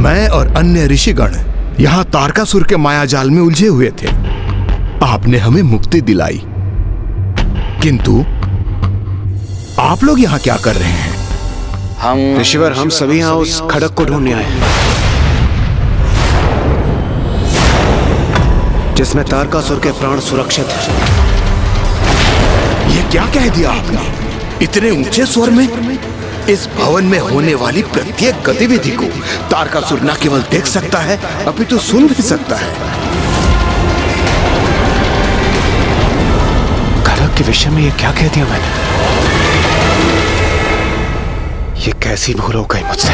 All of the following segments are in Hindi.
मैं और अन्य ऋषिगण यहाँ तारकासुर के मायाजाल में उलझे हुए थे। आपने हमें मुक्ति दिलाई, किंतु आप लोग यहाँ क्या कर रहे हैं? ऋषिवर, हम सभी यहाँ उस खड़क को ढूंढने आए हैं जिसमें तारकासुर के प्राण सुरक्षित हैं। ये क्या कह दिया आपने इतने ऊंचे स्वर में? इस भवन में होने वाली प्रत्येक गतिविधि को तारकासुर न केवल देख सकता है, अपितु सुन भी सकता है। खड़क के विषय में ये क्या कह दिया मैंने? ये कैसी भूल हो गई मुझसे।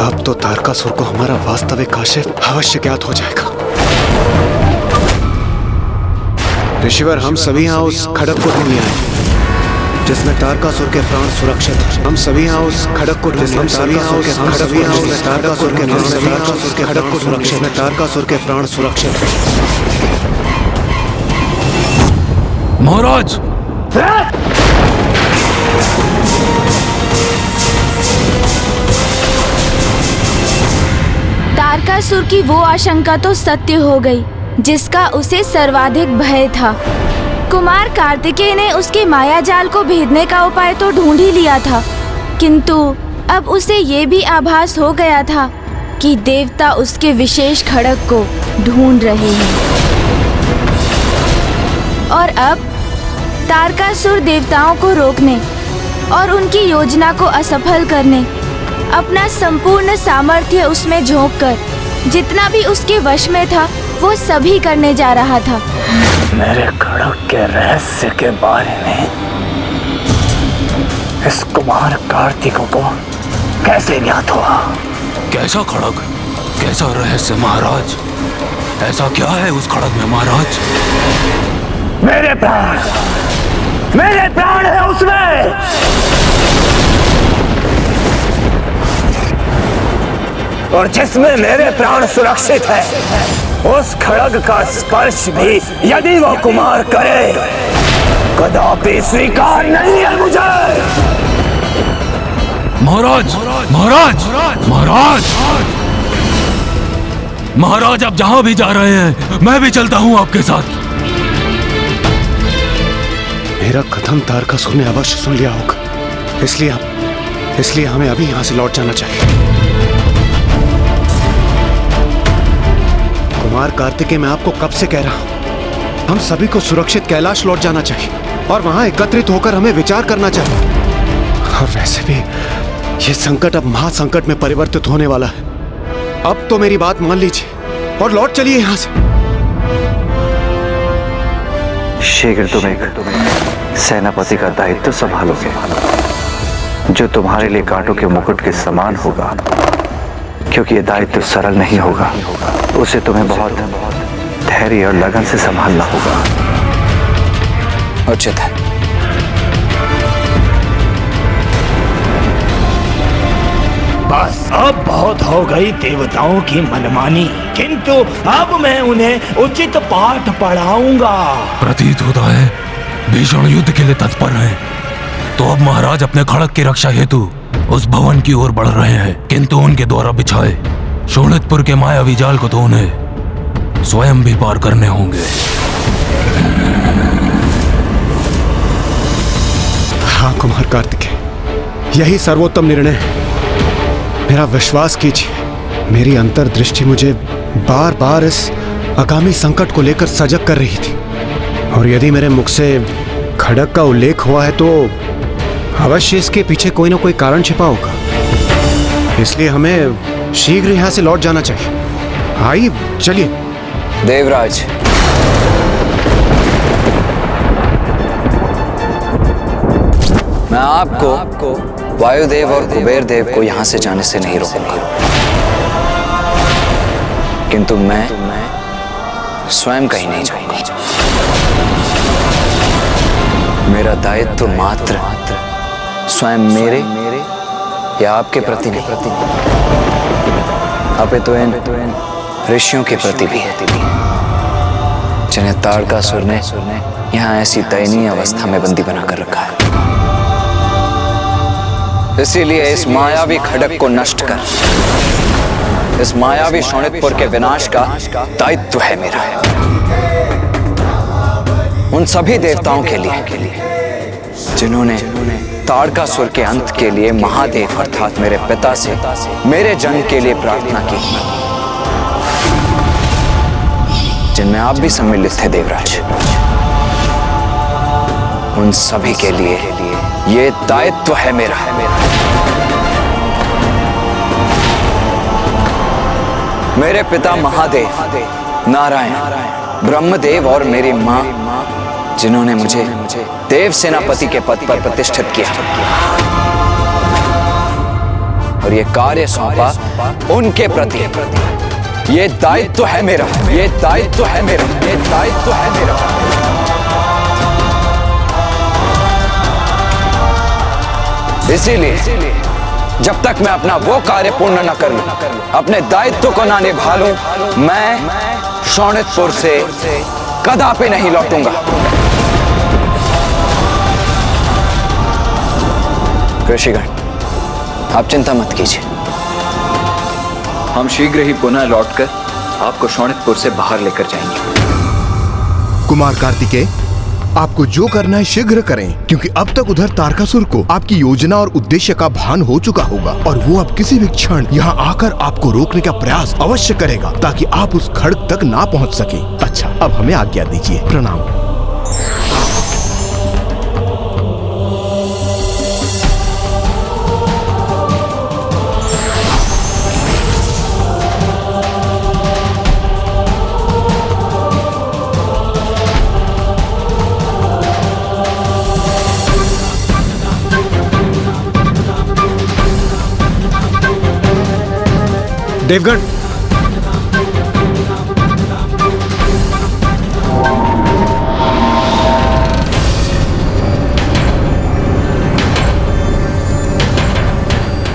अब तो तारकासुर को हमारा वास्तविक आशय अवश्य ज्ञात हो जाएगा। ऋषिवर, हम सभी यहाँ उस खड़क को ढूंढने आए जिसमें तारकासुर के प्राण सुरक्षित हैं। हम सभी यहाँ उस खड़क को ढूंढने, हम सभी यहाँ उस तारकासुर के खड़क को सुरक्षित में तारकासुर के प्राण सुरक्षित हैं। महाराज, तारकासुर की वो आशंका तो सत्य हो गई जिसका उसे सर्वाधिक भय था। कुमार कार्तिकेय ने उसके मायाजाल को भेदने का उपाय तो ढूंढ ही लिया था, किंतु अब उसे ये भी आभास हो गया था कि देवता उसके विशेष खड़क को ढूंढ रहे हैं। और अब तारकासुर देवताओं को रोकने और उनकी योजना को असफल करने अपना संपूर्ण सामर्थ्य उसमें झोंककर जितना भी उसके वश में था वो सभी करने जा रहा था। मेरे खड़क के रहस्य के बारे में इस कुमार कार्तिक को कैसे ज्ञात हुआ? कैसा खड़ग, कैसा रहस्य महाराज? ऐसा क्या है उस खड़ग में महाराज? मेरे प्राण है उसमें। और जिसमें मेरे प्राण सुरक्षित है, उस खड़ग का स्पर्श भी यदि वो कुमार करे, कदापि स्वीकार नहीं है मुझे। महाराज, महाराज, महाराज, महाराज, आप जहां भी जा रहे हैं मैं भी चलता हूं आपके साथ। मेरा कथन तारकासुर ने अवश्य सुन लिया होगा, इसलिए हमें अभी यहाँ से लौट जाना चाहिए। कुमार कार्तिकेय, मैं आपको कब से कह रहा हूं, हम सभी को सुरक्षित कैलाश लौट जाना चाहिए और वहां एकत्रित होकर हमें विचार करना चाहिए। और वैसे भी यह संकट अब महासंकट में परिवर्तित होने वाला है। अब तो मेरी बात मान लीजिए और लौट चलिए यहां से। शीघ्र तुम्हें सेनापति का दायित्व संभालोगे, जो तुम्हारे लिए कांटों के मुकुट के समान होगा, क्योंकि यह दायित्व सरल नहीं होगा। उसे तुम्हें बहुत धैर्य और लगन से संभालना होगा। उचित है। बस अब बहुत हो गई देवताओं की मनमानी, किंतु अब मैं उन्हें उचित पाठ पढ़ाऊंगा। प्रतीत होता है भीषण युद्ध के लिए तत्पर हैं। तो अब महाराज अपने खड़क की रक्षा हेतु उस भवन की ओर बढ़ रहे हैं, किंतु उनके द्वारा बिछाए शोणितपुर के मायावी जाल को तो उन्हें स्वयं भी पार करने होंगे। हाँ कुमार कार्तिकेय, यही सर्वोत्तम निर्णय है। मेरा विश्वास कीजिए, मेरी अंतर्दृष्टि मुझे बार बार इस आगामी संकट को लेकर सजग कर रही थी, और यदि मेरे मुख से खड़क का उल्लेख हुआ है तो अवश्य इसके पीछे कोई ना कोई कारण छिपा होगा। इसलिए हमें शीघ्र यहाँ से लौट जाना चाहिए। आइए चलिए। देवराज, मैं आपको वायुदेव और कुबेर देव को यहाँ से जाने से नहीं रोकूंगा, किंतु मैं स्वयं कहीं नहीं जाऊंगा। मेरा दायित्व मात्र स्वयं मेरे या आपके प्रति नहीं, अपितु इन ऋषियों के प्रति भी है, जिन्हें तारकासुर ने यहाँ ऐसी दयनीय अवस्था में बंदी बनाकर रखा है। इसीलिए इस मायावी खड़क को नष्ट कर, इस मायावी शोणितपुर के विनाश का दायित्व है मेरा। उन सभी देवताओं के लिए जिन्होंने ताड़कासुर के अंत के लिए महादेव अर्थात मेरे पिता से मेरे जन्म के लिए प्रार्थना की, जिनमें आप भी सम्मिलित थे देवराज। उन सभी के लिए ये दायित्व है मेरा। मेरे पिता महादेव, नारायण, ब्रह्मदेव और मेरी मां जिन्होंने मुझे देव सेनापति के पद पर प्रतिष्ठित किया और ये कार्य सौंपा उनके प्रति, ये दायित्व है मेरा, ये दायित्व है मेरा, ये दायित्व है मेरा। इसीलिए जब तक मैं अपना वो कार्य पूर्ण न कर लूं, अपने दायित्व को ना निभा लूं, मैं शोणितपुर से कदापि नहीं लौटूंगा। ऋषिगण, आप चिंता मत कीजिए, हम शीघ्र ही पुनः लौटकर आपको शोणितपुर से बाहर लेकर जाएंगे। कुमार कार्तिकेय, आपको जो करना है शीघ्र करें, क्योंकि अब तक उधर तारकासुर को आपकी योजना और उद्देश्य का भान हो चुका होगा और वो अब किसी भी क्षण यहाँ आकर आपको रोकने का प्रयास अवश्य करेगा ताकि आप उस खड़क तक ना पहुँच सके। अच्छा, अब हमें आज्ञा दीजिए। प्रणाम। देवगण,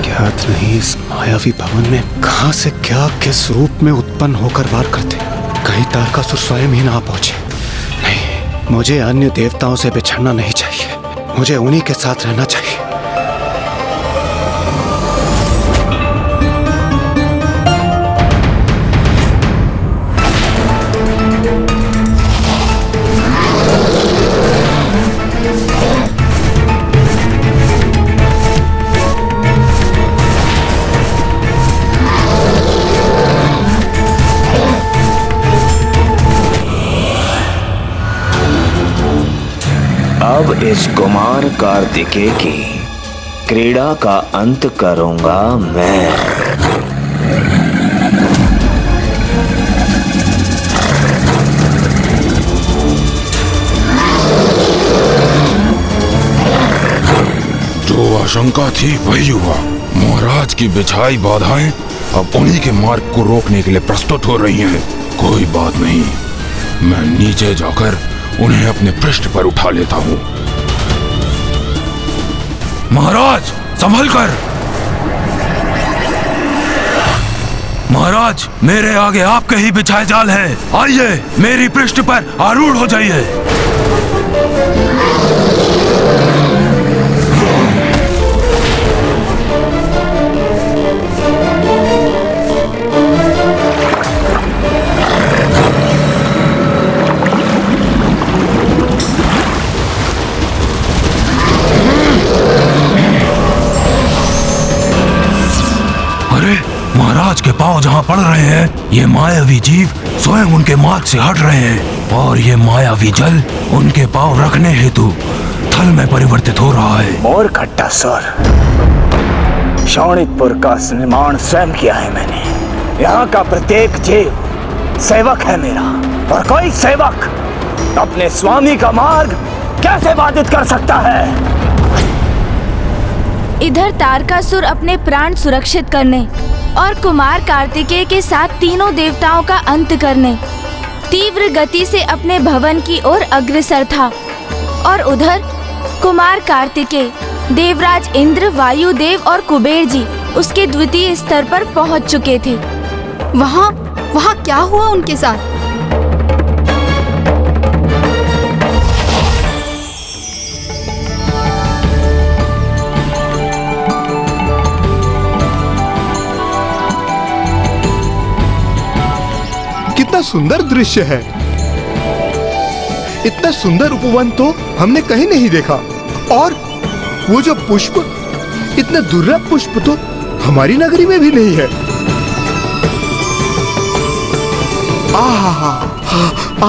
ज्ञात नहीं इस मायावी भवन में कहां से क्या किस रूप में उत्पन्न होकर वार करते। कहीं तारकासुर स्वयं ही ना पहुंचे। नहीं, मुझे अन्य देवताओं से बिछड़ना नहीं चाहिए, मुझे उन्हीं के साथ रहना चाहिए। अब इस कुमार कार्तिकेय की क्रीड़ा का अंत करूंगा मैं। जो आशंका थी वही हुआ। महाराज की बिछाई बाधाएं अब उन्हीं के मार्ग को रोकने के लिए प्रस्तुत हो रही हैं। कोई बात नहीं, मैं नीचे जाकर उन्हें अपने पृष्ठ पर उठा लेता हूं। महाराज, संभल कर। महाराज, मेरे आगे आपके ही बिछाए जाल है। आइए, मेरी पृष्ठ पर आरूढ़ हो जाइए। महाराज के पांव जहां पड़ रहे हैं, ये मायावी जीव स्वयं उनके मार्ग से हट रहे हैं और ये मायावी जल उनके पांव रखने हेतु थल में परिवर्तित हो रहा है। मोर खट्टासुर, शोणितपुर का निर्माण स्वयं किया है मैंने। यहाँ का प्रत्येक जीव सेवक है मेरा और कोई सेवक अपने स्वामी का मार्ग कैसे बाधित कर सकता है? इधर तारकासुर अपने प्राण सुरक्षित करने और कुमार कार्तिकेय के साथ तीनों देवताओं का अंत करने तीव्र गति से अपने भवन की ओर अग्रसर था और उधर कुमार कार्तिकेय, देवराज इंद्र, वायुदेव और कुबेर जी उसके द्वितीय स्तर पर पहुंच चुके थे। वहाँ क्या हुआ उनके साथ? कितना सुंदर दृश्य है। इतना सुंदर उपवन तो हमने कहीं नहीं देखा। और वो जो पुष्प, इतने दुर्लभ पुष्प तो हमारी नगरी में भी नहीं है। आहा,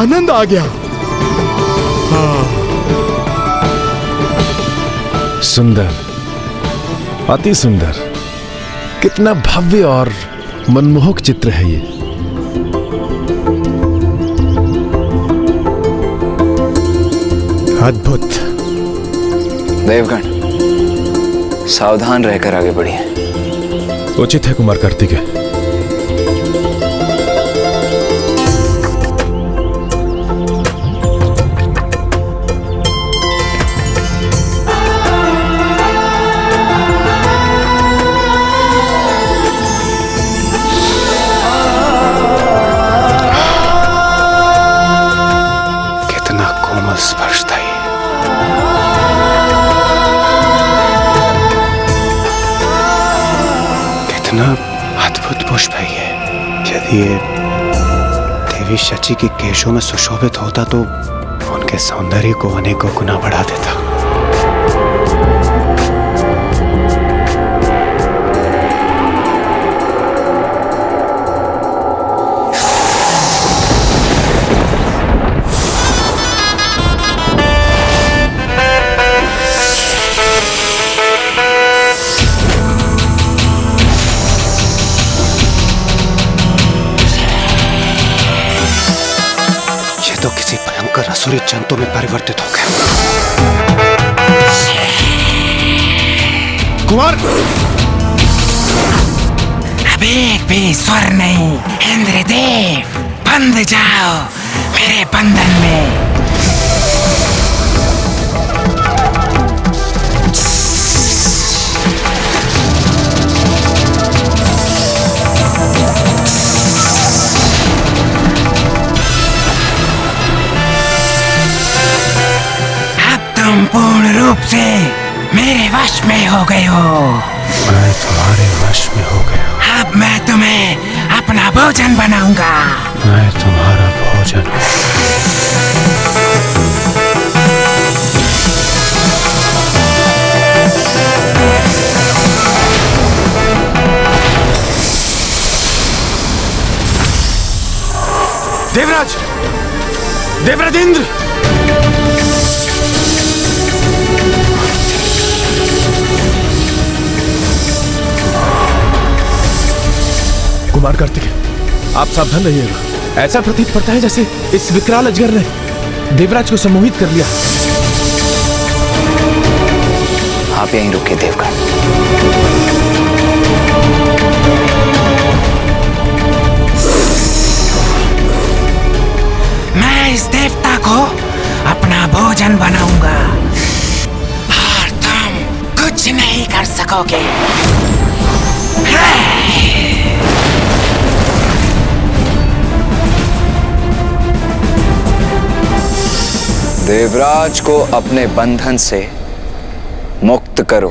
आनंद आ गया। सुंदर, अति सुंदर, कितना भव्य और मनमोहक चित्र है ये। अद्भुत। देवगण, सावधान रहकर आगे बढ़िए। उचित है कुमार कार्तिकेय। कितना कोमल स्पर्श था ये। कितना अद्भुत पुष्प है ये। यदि ये देवी शची के केशों में सुशोभित होता तो उनके सौंदर्य को अनेकों गुना बढ़ा देता। तो किसी भयंकर असुरी जंतु में परिवर्तित हो गए। कुमार, अब एक भी स्वर नहीं। इंद्रदेव, बंध जाओ मेरे बंधन में। तुम पूर्ण रूप से मेरे वश में हो गए हो। मैं तुम्हारे वश में हो गया। अब मैं तुम्हें अपना भोजन बनाऊंगा। मैं तुम्हारा भोजन हूँ। देवराज, देवराज इंद्र, कुमार कार्तिकेय, आप सावधान रहिएगा। ऐसा प्रतीत पड़ता है जैसे इस विकराल अजगर ने देवराज को सम्मोहित कर लिया। आप यहीं रुकिए देवगण। मैं इस देवता को अपना भोजन बनाऊंगा और तुम कुछ नहीं कर सकोगे। देवराज को अपने बंधन से मुक्त करो।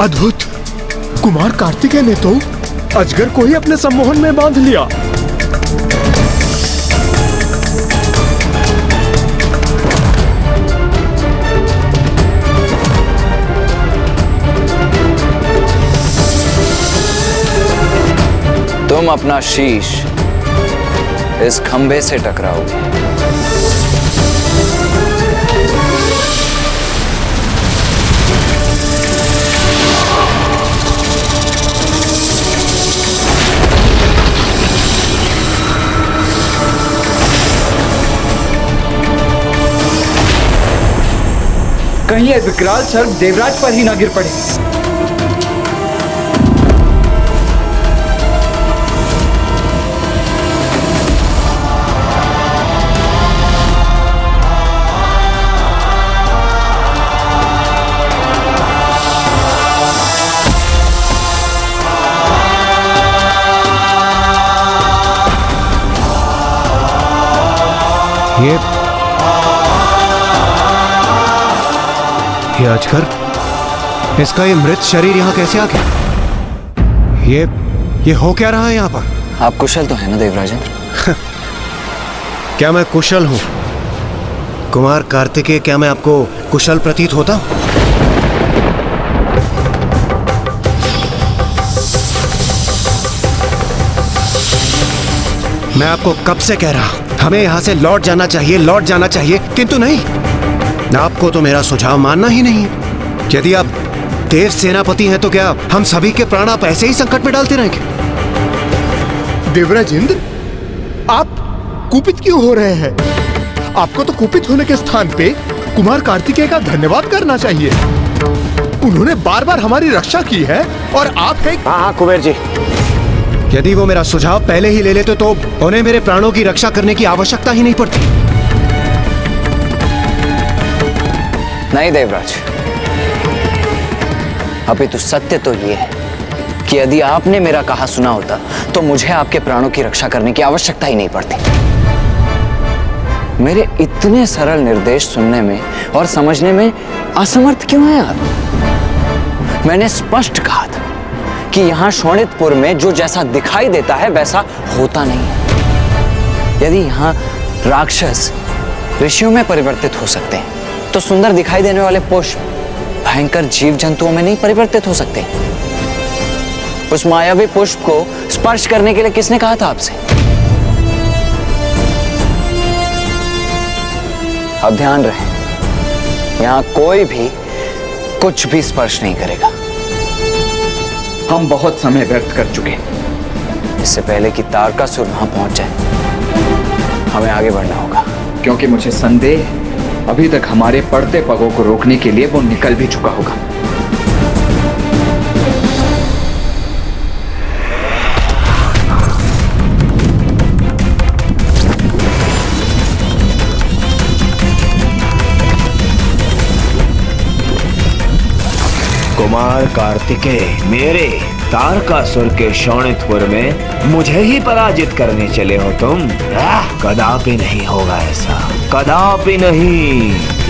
अद्भुत। कुमार कार्तिकेय ने तो अजगर को ही अपने सम्मोहन में बांध लिया। तुम अपना शीश इस खंभे से टकराओगे। कहीं यह विकराल सर्प देवराज पर ही ना गिर पड़े। ये ये अजगर, इसका ये मृत शरीर यहाँ कैसे आ गया? ये हो क्या रहा है यहाँ पर? आप कुशल तो है ना देवराजेंद्र? क्या मैं कुशल हूं? कुमार कार्तिकेय, क्या मैं आपको कुशल प्रतीत होता हूं? मैं आपको कब से कह रहा हूं, हमें यहां से लौट जाना चाहिए, किंतु नहीं। आपको तो मेरा सुझाव मानना ही नहीं। यदि आप देव सेनापति हैं तो क्या हम सभी के प्राण आप ऐसे ही संकट में डालते रहेंगे? देवराज इंद्र, आप कुपित क्यों हो रहे हैं? आपको तो कुपित होने के स्थान पे कुमार कार्तिकेय का धन्यवाद करना चाहिए। उन्होंने बार बार हमारी रक्षा की है और आप है। हाँ कुबेर जी, यदि वो मेरा सुझाव पहले ही ले लेते तो उन्हें मेरे प्राणों की रक्षा करने की आवश्यकता ही नहीं पड़ती। नहीं देवराज, अभी तो सत्य तो ये है कि यदि आपने मेरा कहा सुना होता तो मुझे आपके प्राणों की रक्षा करने की आवश्यकता ही नहीं पड़ती। मेरे इतने सरल निर्देश सुनने में और समझने में असमर्थ क्यों हैं आप? मैंने स्पष्ट कहा था कि यहां शोणितपुर में जो जैसा दिखाई देता है वैसा होता नहीं। यदि यहां राक्षस ऋषियों में परिवर्तित हो सकते हैं तो सुंदर दिखाई देने वाले पुष्प भयंकर जीव जंतुओं में नहीं परिवर्तित हो सकते। उस मायावी पुष्प को स्पर्श करने के लिए किसने कहा था आपसे? अब ध्यान रहे, यहां कोई भी कुछ भी स्पर्श नहीं करेगा। हम बहुत समय व्यर्थ कर चुके हैं। इससे पहले कि तारकासुर वहां पहुंच जाए हमें आगे बढ़ना होगा, क्योंकि मुझे संदेह है अभी तक हमारे पड़ते पगों को रोकने के लिए वो निकल भी चुका होगा। कुमार कार्तिकेय मेरे तारकासुर के शोणितपुर में मुझे ही पराजित करने चले हो तुम? कदापि नहीं होगा ऐसा, कदापि नहीं।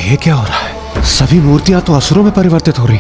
ये क्या हो रहा है? सभी मूर्तियां तो असुरों में परिवर्तित हो रही।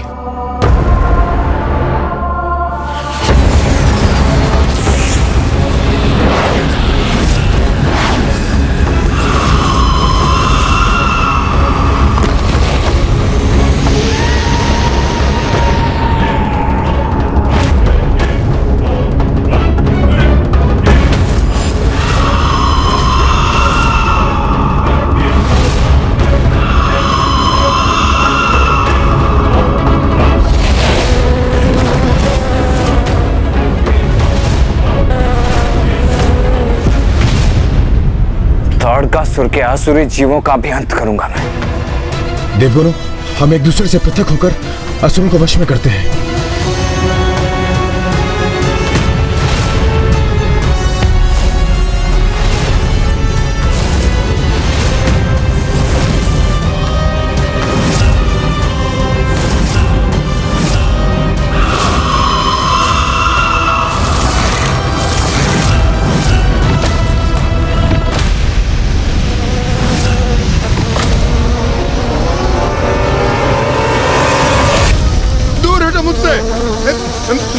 तारकासुर के आसुरी जीवों का भी अंत करूंगा मैं। देवगुरु, हम एक दूसरे से पृथक होकर असुरों को वश में करते हैं।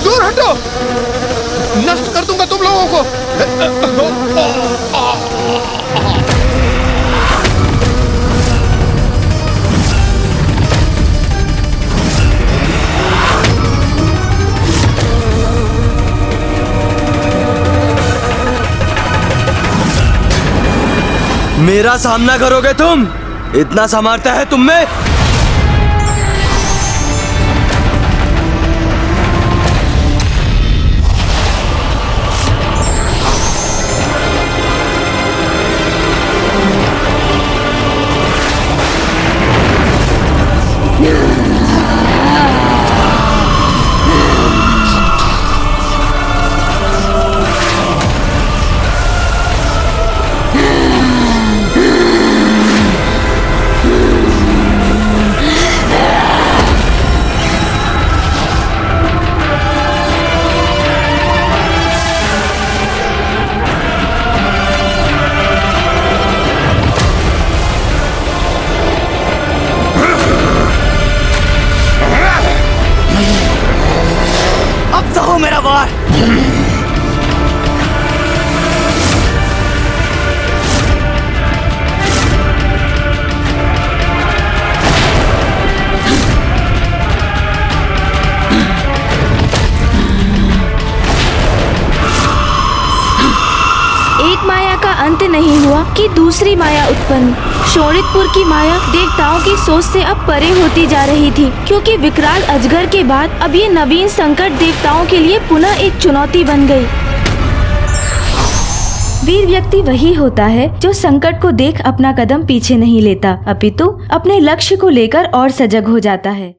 दूर हटो, नष्ट कर दूंगा तुम लोगों को। मेरा सामना करोगे तुम? इतना सामर्थ्य है तुम में? एक माया का अंत नहीं हुआ कि दूसरी माया उत्पन्न। शोणितपुर की माया देवताओं की सोच से अब परे होती जा रही थी, क्योंकि विकराल अजगर के बाद अब ये नवीन संकट देवताओं के लिए पुनः एक चुनौती बन गई। वीर व्यक्ति वही होता है जो संकट को देख अपना कदम पीछे नहीं लेता, अपितु अपने लक्ष्य को लेकर और सजग हो जाता है।